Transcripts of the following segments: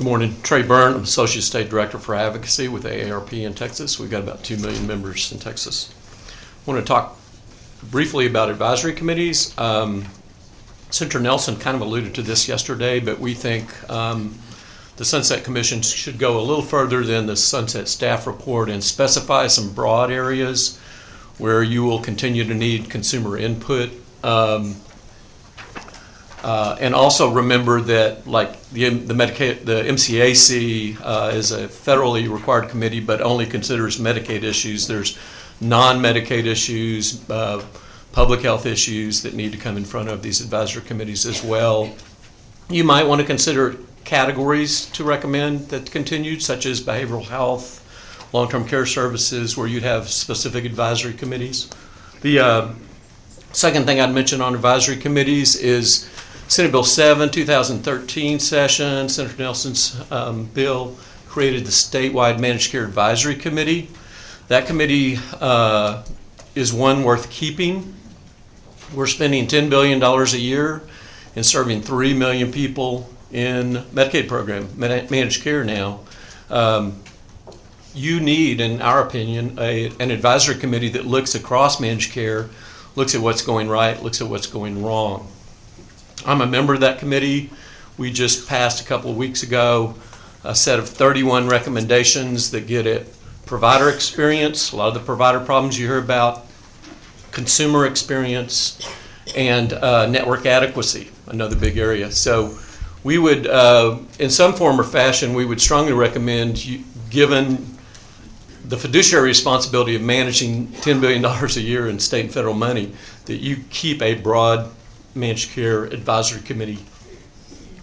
Good morning. Trey Brendt, I'm Associate State Director for Advocacy with AARP in Texas. We've got about 2 million members in Texas. I want to talk briefly about advisory committees. Senator Nelson kind of alluded to this yesterday, but we think the Sunset Commission should go a little further than the Sunset Staff Report and specify some broad areas where you will continue to need consumer input. And also remember that, like the MCAC is a federally required committee, but only considers Medicaid issues. There's non-Medicaid issues, public health issues that need to come in front of these advisory committees as well. You might want to consider categories to recommend that continued, such as behavioral health, long-term care services, where you'd have specific advisory committees. The second thing I'd mention on advisory committees is Senate Bill 7, 2013 session. Senator Nelson's bill created the statewide Managed Care Advisory Committee. That committee is one worth keeping. We're spending $10 billion a year and serving 3 million people in Medicaid program, managed care now. You need, in our opinion, an advisory committee that looks across managed care, looks at what's going right, looks at what's going wrong. I'm a member of that committee. We just passed a couple of weeks ago a set of 31 recommendations that get at provider experience, a lot of the provider problems you hear about, consumer experience, and network adequacy, another big area. So we would, in some form or fashion, we would strongly recommend, given the fiduciary responsibility of managing $10 billion a year in state and federal money, that you keep a broad Managed Care Advisory Committee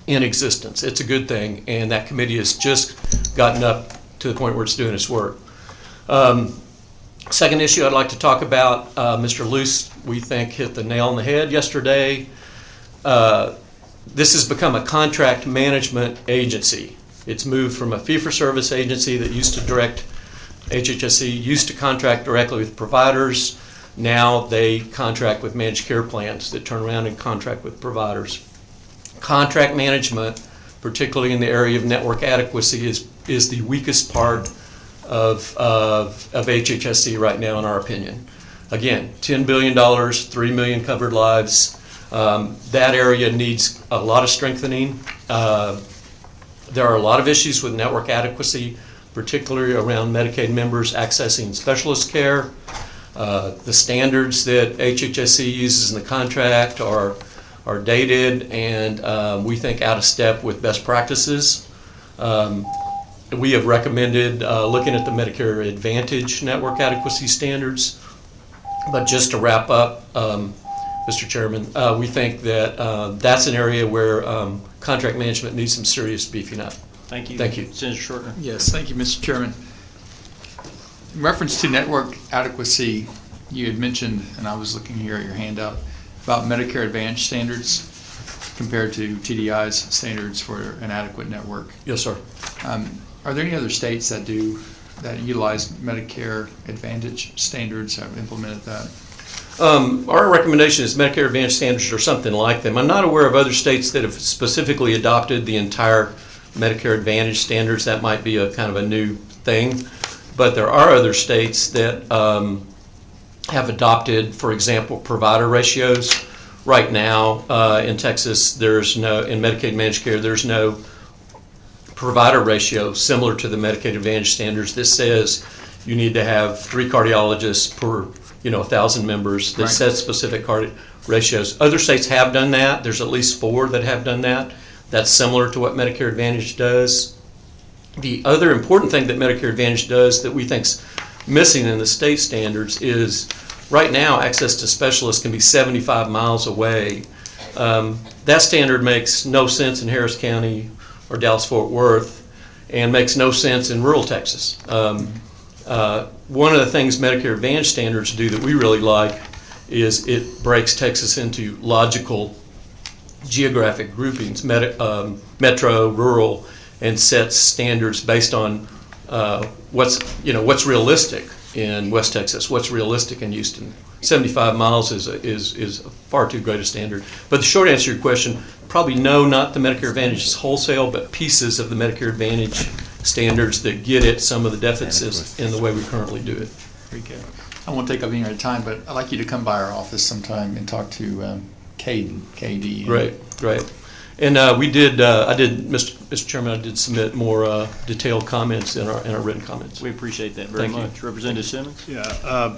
in existence. It's a good thing, and that committee has just gotten up to the point where it's doing its work. Second issue I'd like to talk about, Mr. Luce, we think, hit the nail on the head yesterday. This has become a contract management agency. It's moved from a fee-for-service agency that used to direct, HHSC used to contract directly with providers. Now they contract with managed care plans that turn around and contract with providers. Contract management, particularly in the area of network adequacy, is the weakest part of HHSC right now, in our opinion. Again, $10 billion, 3 million covered lives. That area needs a lot of strengthening. There are a lot of issues with network adequacy, particularly around Medicaid members accessing specialist care. The standards that HHSC uses in the contract are dated and we think out of step with best practices. We have recommended looking at the Medicare Advantage network adequacy standards. But just to wrap up, Mr. Chairman, we think that that's an area where contract management needs some serious beefing up. Thank you. Thank you. Senator Shorter. Yes, thank you, Mr. Chairman. In reference to network adequacy, you had mentioned, and I was looking here at your handout, about Medicare Advantage standards compared to TDI's standards for an adequate network. Yes, sir. Are there any other states that utilize Medicare Advantage standards, have implemented that? Our recommendation is Medicare Advantage standards or something like them. I'm not aware of other states that have specifically adopted the entire Medicare Advantage standards. That might be a kind of a new thing. But there are other states that have adopted, for example, provider ratios. Right now in Texas, in Medicaid managed care, there's no provider ratio similar to the Medicaid Advantage standards that says you need to have 3 cardiologists per 1,000 members that set specific ratios. Other states have done that. There's at least 4 that have done that. That's similar to what Medicare Advantage does. The other important thing that Medicare Advantage does that we think's missing in the state standards is right now access to specialists can be 75 miles away. That standard makes no sense in Harris County or Dallas-Fort Worth and makes no sense in rural Texas. One of the things Medicare Advantage standards do that we really like is it breaks Texas into logical geographic groupings, metro, rural, and sets standards based on what's realistic in West Texas. What's realistic in Houston? 75 miles is far too great a standard. But the short answer to your question, probably no, not the Medicare Advantage wholesale, but pieces of the Medicare Advantage standards that get at some of the deficits in the way we currently do it. Very good. I won't take up any of your time, but I'd like you to come by our office sometime and talk to KD. Great. And we did, Mr. Chairman, I did submit more detailed comments in our written comments. We appreciate that very much. Representative Simmons? Yeah,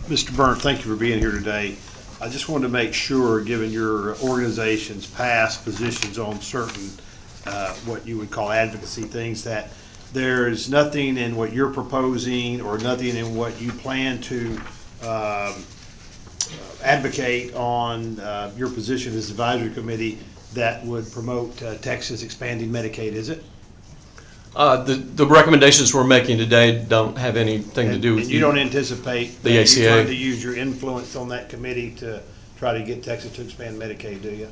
Mr. Brendt, thank you for being here today. I just wanted to make sure, given your organization's past positions on certain, what you would call advocacy things, that there's nothing in what you're proposing or nothing in what you plan to advocate on your position as advisory committee that would promote Texas expanding Medicaid, is it? The recommendations we're making today don't have anything to do with and you don't anticipate the ACA. You're trying to use your influence on that committee to try to get Texas to expand Medicaid, do you?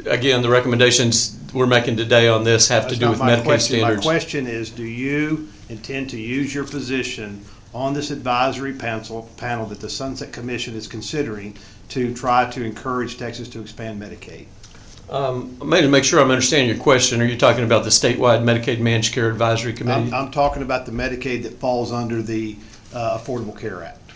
Again, the recommendations we're making today on this have to do with Medicaid standards. My question is, do you intend to use your position on this advisory panel that the Sunset Commission is considering to try to encourage Texas to expand Medicaid? To make sure I'm understanding your question, are you talking about the statewide Medicaid Managed Care Advisory Committee? I'm talking about the Medicaid that falls under the Affordable Care Act.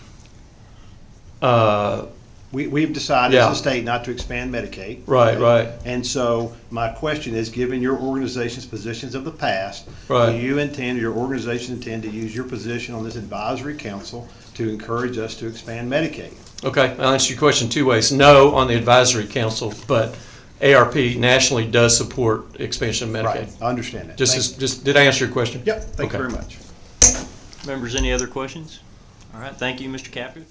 We've decided as a state not to expand Medicaid. Right. And so my question is, given your organization's positions of the past, Right. do your organization intend to use your position on this advisory council to encourage us to expand Medicaid? Okay, I'll answer your question two ways. No on the advisory council, but AARP nationally does support expansion of Medicaid. Right, I understand that. Did I answer your question? Yep, thank you Okay. very much. Members, any other questions? All right, thank you, Mr. Caput.